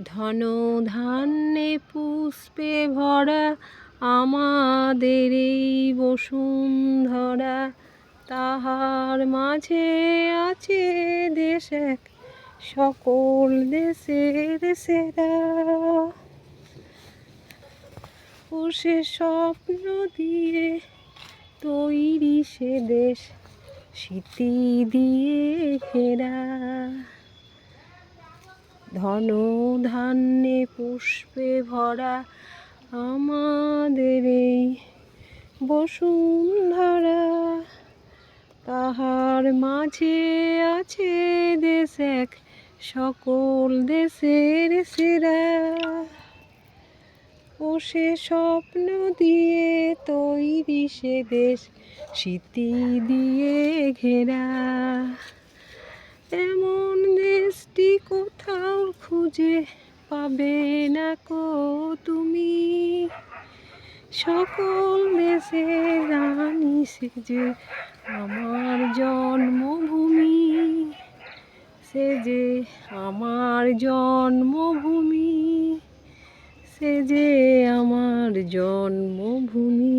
ধন ধান্যে পুষ্পে ভরা আমাদের এই বসুন্ধরা, তাহার মাঝে আছে দেশ এক সকল দেশের সেরা। ও সে স্বপ্ন দিয়ে তৈরি সে দেশ, স্মৃতি দিয়ে ঘেরা। ধন ধান্যে পুষ্পে ভরা আমাদের এই বসুন্ধরা, তাহার মাঝে আছে দেশ এক সকল দেশের সেরা। ও সে স্বপ্ন দিয়ে তৈরি সে দেশ, স্মৃতি দিয়ে ঘেরা। এমন দেশটি কোথাও খুঁজে পাবে না কো তুমি, সকল দেশের রানী সে যে আমার জন্মভূমি, সে যে আমার জন্মভূমি, সে যে আমার জন্মভূমি।